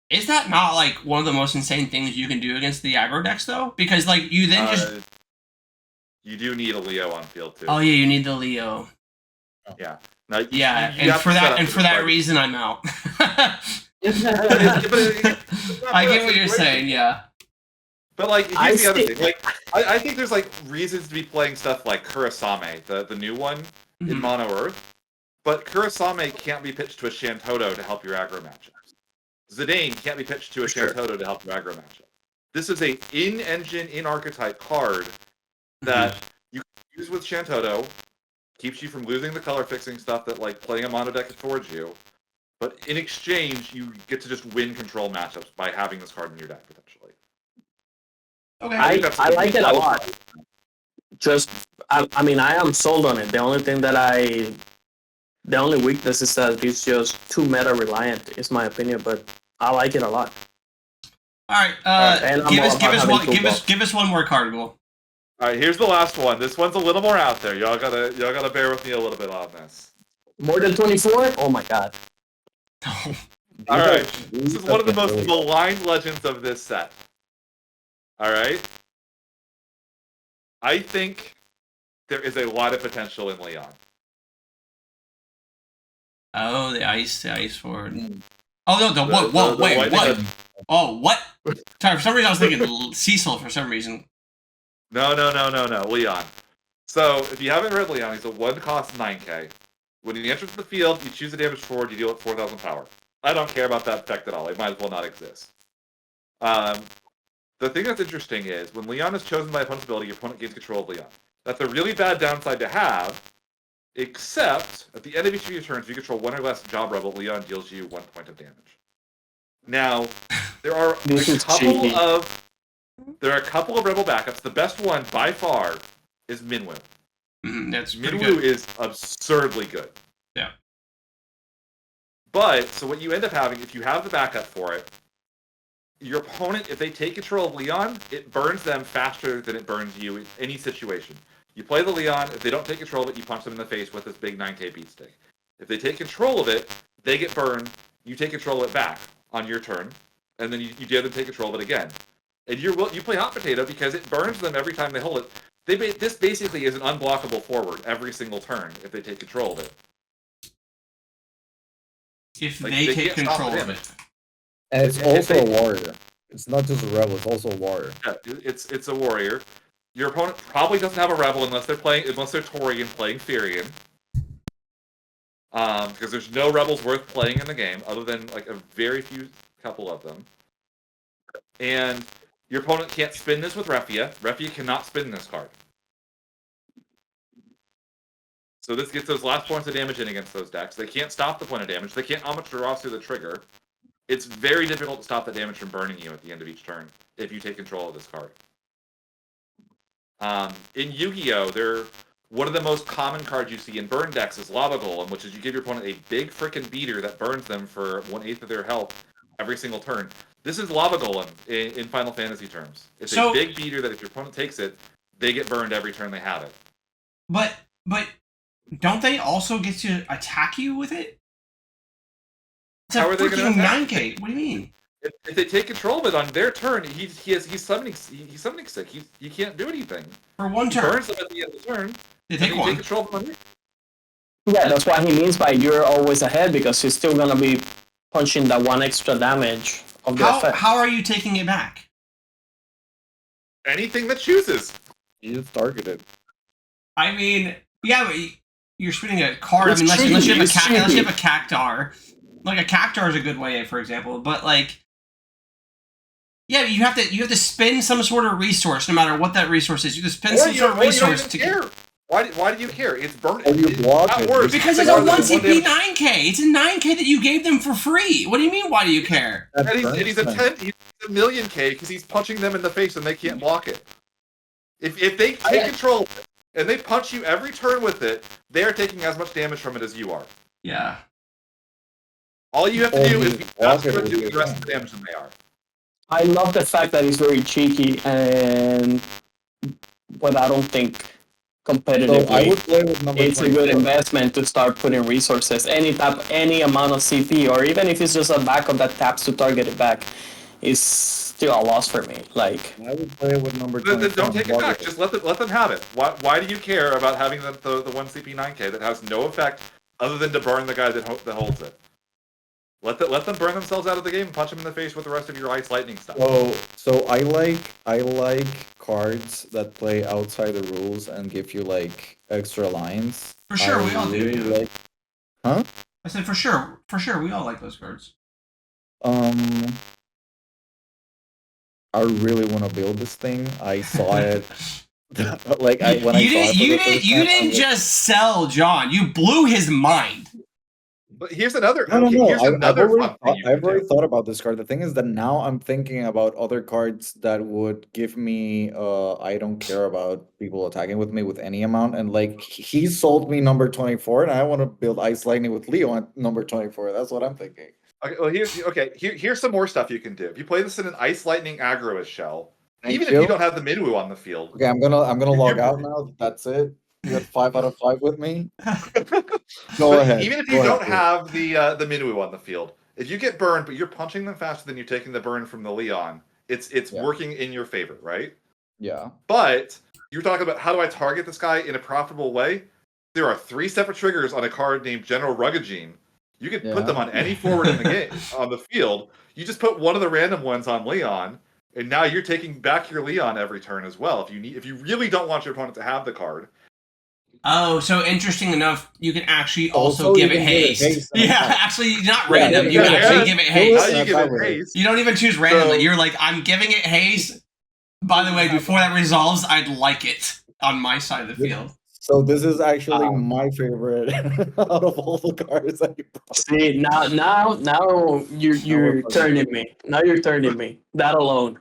is that not like one of the most insane things you can do against the aggro decks, though? Because like you then just... You do need a Leo on field, too. Oh yeah, you need the Leo. Yeah. Now, yeah, and for that reason, I'm out. I get what you're saying, yeah. But like, here's the other thing. Like, I think there's like reasons to be playing stuff like Kurasame, the new one in Mono Earth. But Kurasame can't be pitched to a Shantoto to help your aggro matchups. Zidane can't be pitched to a Sure. Shantoto to help your aggro matchup. This is a in-engine, in-archetype card that you can use with Shantoto, keeps you from losing the color fixing stuff that like playing a mono deck affords you. But in exchange, you get to just win control matchups by having this card in your deck potentially. Okay. I like it a lot. I mean, I am sold on it. The only weakness is that it's just too meta reliant, is my opinion. But I like it a lot. All right. And Give I'm all about having give us one more card, Ghoul. All right, here's the last one. This one's a little more out there. Y'all gotta bear with me a little bit on this. More than 24? Oh my god. All right, this is one of the most maligned legends of this set. All right, I think there is a lot of potential in Leon. Oh, the ice forward. Oh no, wait, white what? legend. Oh, what? Sorry, for some reason I was thinking Cecil for some reason. No, Leon. So, if you haven't read Leon, he's a 1-cost 9k. When he enters the field, you choose a damage forward, you deal it 4,000 power. I don't care about that effect at all. It might as well not exist. The thing that's interesting is, when Leon is chosen by opponent's ability, your opponent gains control of Leon. That's a really bad downside to have, except at the end of each of your turns, if you control one or less Job Rebel, Leon deals you 1 point of damage. Now, there are a couple of Rebel backups. The best one, by far, is Minwu. That's pretty Minwu good. is absurdly good. Yeah. But, so what you end up having, if you have the backup for it, your opponent, if they take control of Leon, it burns them faster than it burns you in any situation. You play the Leon, if they don't take control of it, you punch them in the face with this big 9k beat stick. If they take control of it, they get burned, you take control of it back on your turn, and then you dare them take control of it again. And you play hot potato because it burns them every time they hold it. This basically is an unblockable forward every single turn if they take control of it. If Like, they take can't stop control the of damage. it. And it's If also they- a warrior. It's not just a rebel, it's also a warrior. Yeah, it's a warrior. Your opponent probably doesn't have a rebel unless they're Torian playing Furion. Because there's no rebels worth playing in the game other than like a very few couple of them. And your opponent can't spin this with Refia. Refia cannot spin this card. So this gets those last points of damage in against those decks. They can't stop the point of damage. They can't Amaterasu the trigger. It's very difficult to stop that damage from burning you at the end of each turn if you take control of this card. In Yu-Gi-Oh, one of the most common cards you see in burn decks is Lava Golem, which is you give your opponent a big frickin' beater that burns them for 1/8 of their health every single turn. This is Lava Golem in Final Fantasy terms. It's a big beater that if your opponent takes it, they get burned every turn they have it. But don't they also get to attack you with it? It's How a are they gonna freaking attack? 9k. What do you mean? If they take control of it on their turn, he's summoning sick. He can't do anything. For one He turn. burns them at the end of the turn. They and take you one. take control of them. Yeah, that's what he means by you're always ahead, because he's still gonna be punching that one extra damage of the effect. How are you taking it back? Anything that chooses. You just target it. I mean, yeah, but you're spinning a card. It's I mean, unless you have cheating, unless you it's have a cactar. Like a cactar is a good way, for example. But like, yeah, you have to spend some sort of resource, no matter what that resource is. You have to spend some sort of resource to care. Why do you care? It's burning. Oh, you block it. Because it's a 1 CP 9k. It's a 9k that you gave them for free. What do you mean? Why do you care? And he's a 1,000,000 K because he's punching them in the face and they can't block it. If they take control of it and they punch you every turn with it, they are taking as much damage from it as you are. Yeah. All you have to do is be faster block it at doing with the rest of the damage than they are. I love the fact that he's very cheeky, but I don't think So I competitively would play with number it's a good 24. investment to start putting resources, any amount of CP, or even if it's just a backup that taps to target it back, is still a loss for me. Like, I would play with number Then 24. don't take it back. Just let them have it. Why do you care about having the 1 CP 9K that has no effect other than to burn the guy that holds it? Let them burn themselves out of the game and punch them in the face with the rest of your ice lightning stuff. So I like cards that play outside the rules and give you like extra lines. For sure, I we all do. really Yeah. like- I said for sure, we all like those cards. Um, I really want to build this thing. I saw it. Like when I saw it for the first You time, didn't just sell John. You blew his mind. But here's another. No, no, okay, no. here's another fun thing you can I've already do. thought about this card. The thing is that now I'm thinking about other cards that would give me. I don't care about people attacking with me with any amount, and like he sold me number 24, and I want to build Ice Lightning with Leo at number 24. That's what I'm thinking. Okay, well here's some more stuff you can do. If you play this in an Ice Lightning aggro shell, Thank even you. if you don't have the Minwu on the field. Okay, I'm gonna log out now. That's it. You got 5 out of 5 with me. Go ahead. Even if Go you ahead, don't please. have the Minwu on the field, if you get burned, but you're punching them faster than you're taking the burn from the Leon, it's working in your favor, right? Yeah. But you're talking about how do I target this guy in a profitable way? There are 3 separate triggers on a card named General Ruggagene. You can put them on any forward in the game on the field. You just put one of the random ones on Leon, and now you're taking back your Leon every turn as well. If you really don't want your opponent to have the card. Oh, so interesting enough, you can actually also give it haste. Yeah, actually, not random. You can actually give it haste. Now you give it haste. You don't even choose randomly. You're like, I'm giving it haste. By the way, before that resolves, I'd like it on my side of the field. So this is actually my favorite out of all the cards that you brought. See, now you're turning me. Now you're turning me. That alone.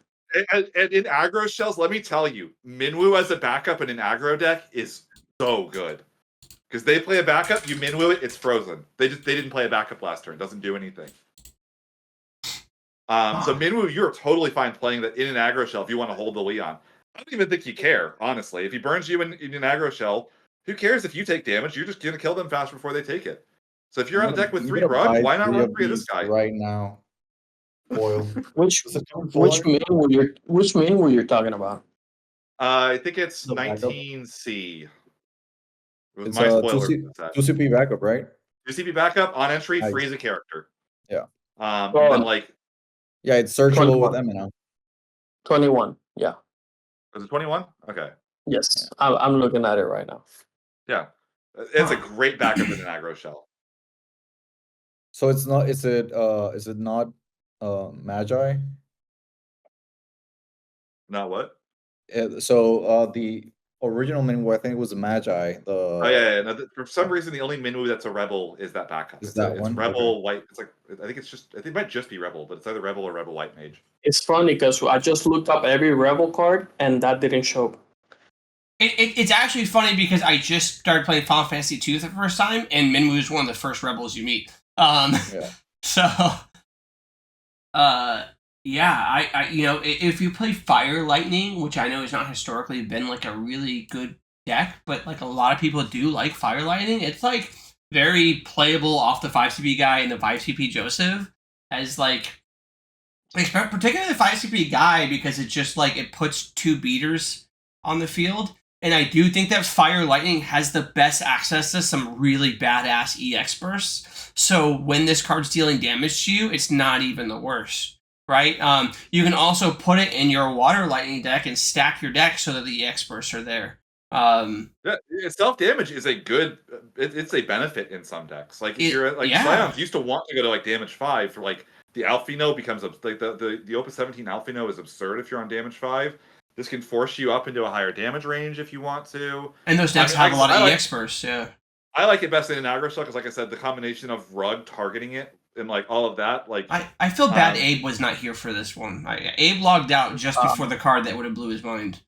And in aggro shells, let me tell you, Minwu as a backup in an aggro deck is so good. Because they play a backup, you Minwu it, it's frozen. They didn't play a backup last turn. It doesn't do anything. So Minwu, you're totally fine playing that in an aggro shell if you want to hold the Leon. I don't even think you care, honestly. If he burns you in an aggro shell, who cares if you take damage? You're just going to kill them faster before they take it. So if you're on a deck with 3 rug, why not run 3 of this guy? Right now. Foil. Which main were you talking about? I think it's The backup? 19C. It was It's my a spoiler. 2CP backup, right? 2CP backup, on entry, Nice. freeze a character. Yeah. And then like... Yeah, it's searchable with Emma now. 21, yeah. Was it 21? Okay. Yes, I'm looking at it right now. Yeah. It's a great backup in an aggro shell. So it's not, is it not Magi? Not what? So the original Minwu, I think it was a Magi. Oh yeah. No, for some reason, the only Minwu that's a rebel is that backup. Is that one? It's rebel Okay. white. It's like I think it might just be rebel, but it's either rebel or rebel white mage. It's funny because I just looked up every rebel card and that didn't show. It's actually funny because I just started playing Final Fantasy II for the first time, and Minwu is one of the first rebels you meet. Yeah. So, yeah, I if you play Fire Lightning, which I know has not historically been like a really good deck, but like a lot of people do like Fire Lightning, it's like very playable off the 5CP guy and the 5CP Joseph as like, particularly the 5CP guy because it's just like it puts 2 beaters on the field. And I do think that Fire Lightning has the best access to some really badass EX bursts. So when this card's dealing damage to you, it's not even the worst, right? You can also put it in your Water Lightning deck and stack your deck so that the EX bursts are there. Yeah, self damage is a good. It's a benefit in some decks. Like if you're like Scions used to want to go to like damage 5 for like the Alphino becomes like the Opus 17 Alphino is absurd if you're on damage 5. This can force you up into a higher damage range if you want to. And those decks have a lot of EX bursts, yeah. I like it best in an aggro shell because, like I said, the combination of Rug targeting it and like all of that. Like I feel bad Abe was not here for this one. Abe logged out just before the card that would have blew his mind.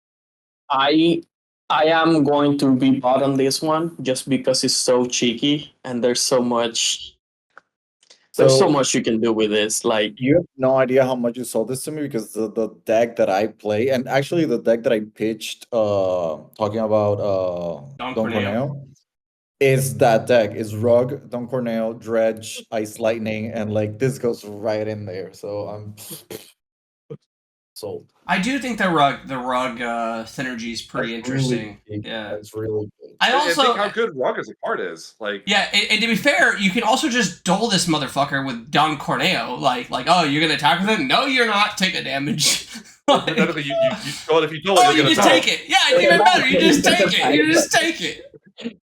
I am going to be bought on this one just because it's so cheeky and there's so much. There's so much you can do with this. Like you have no idea how much you sold this to me because the deck that I play and actually the deck that I pitched talking about Don Corneo is that deck is Rug, Don Corneo, Dredge, Ice Lightning, and like this goes right in there. So I'm sold. I do think the rug synergy is pretty interesting. Really yeah, it's really good. I also think how good Rug as a card is. Like yeah, and to be fair, you can also just dole this motherfucker with Don Corneo. Like oh, you're gonna attack with it? No, you're not. Take a damage. If you dole it, you just take it. Yeah, it's even better. You just take it. You just take it.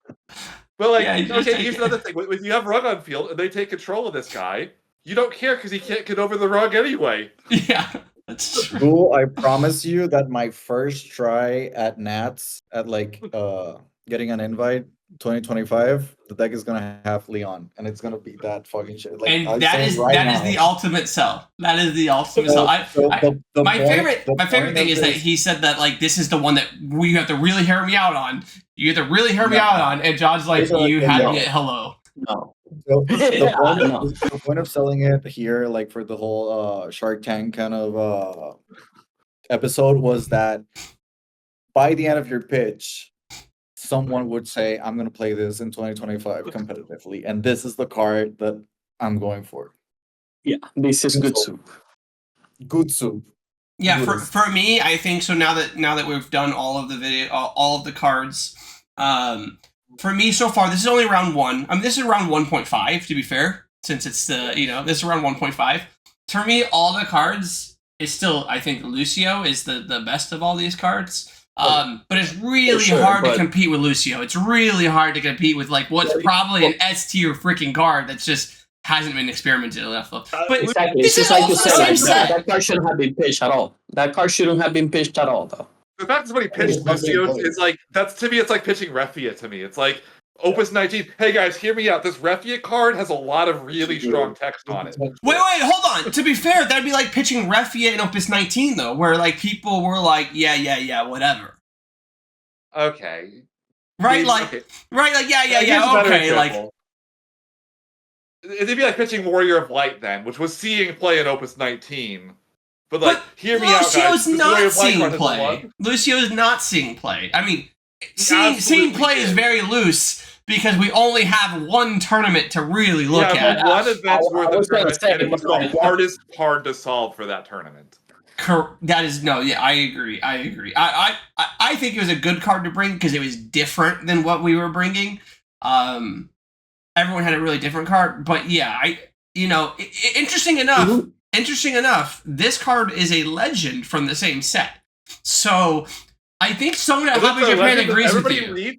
But like, okay, here's another thing. If you have Rug on field and they take control of this guy, You don't care because he can't get over the rug anyway. Yeah, that's true. Ghoul, I promise you that my first try at Nats at like getting an invite 2025, the deck is gonna have Leon, and it's gonna be that fucking shit. Like And I'm that saying is right that is now. the ultimate sell. That is the ultimate So- sell. so the My point- favorite the thing point is of that this- he said that like this is the one that you have to really hear me out on. You have to really hear me out on, and John's like, Those are you the had no. me at hello. No. So Yeah, no. the point of selling it here, like for the whole Shark Tank kind of episode, was that by the end of your pitch, someone would say, "I'm going to play this in 2025 competitively, and this is the card that I'm going for." Yeah, this is good soup. Good soup. Yeah, Good. for me, I think so. Now that we've done all of the video, all of the cards, for me so far, this is only round 1. This is around 1.5 to be fair, since it's the this is around 1.5. For me, all the cards is still, I think Lucio is the best of all these cards. But it's really hard to compete with Lucio. It's really hard to compete with like what's probably an S tier freaking card that's just hasn't been experimented enough of. But Exactly. this It's is just like all you for the said, same like, set. that card shouldn't have been pitched at all. That card shouldn't have been pitched at all, though. The fact that somebody pitched It's not being Lucio played. is like, that's to me, it's like pitching Refia to me. It's like Opus 19. Hey guys, hear me out. This Refia card has a lot of really strong text on it. Wait, hold on. To be fair, that'd be like pitching Refia in Opus 19 though, where like people were like, yeah, whatever. Okay. Right, like, Okay. right, like, yeah, Here's a better okay, like, example. It'd be like pitching Warrior of Light then, which was seeing play in Opus 19. But like, hear me out, guys. Lucio's This Warrior not of Light seeing card has a play. lot- Lucio's not seeing play. I mean, seeing absolutely play is is. very loose because we only have one tournament to really look yeah, at. but one event's I worth of was gonna tournament, say, and it was but the hardest card to solve for that tournament. That is no, yeah, I agree. I think it was a good card to bring because it was different than what we were bringing. Everyone had a really different card, but yeah, interesting enough, this card is a legend from the same set. So I think someone at Hobby Japan agrees with you. Read?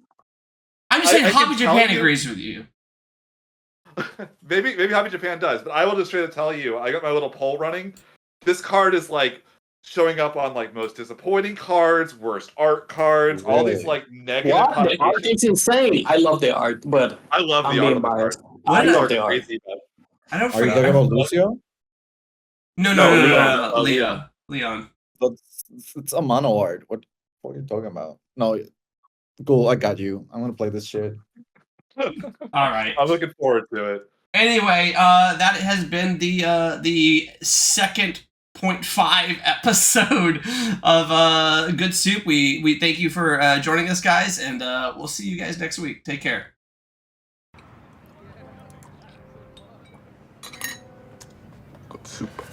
I'm just saying I Hobby can tell Japan you- agrees with you. maybe Hobby Japan does, but I will just straight up tell you, I got my little poll running. This card is like showing up on like most disappointing cards, worst art cards, all these Really? like negative What? The art connotations. is insane. I love the art, but I love I'm the art being of the card. biased. What I is love art the art. Crazy, but I don't Are you forget. talking about Lucio? No, Leon. It's a mono art. What are you talking about? No, cool. I got you. I'm gonna play this shit. All right. I'm looking forward to it. Anyway, that has been the second 0.5 episode of Good Soup. We thank you for joining us, guys, and we'll see you guys next week. Take care. Good soup.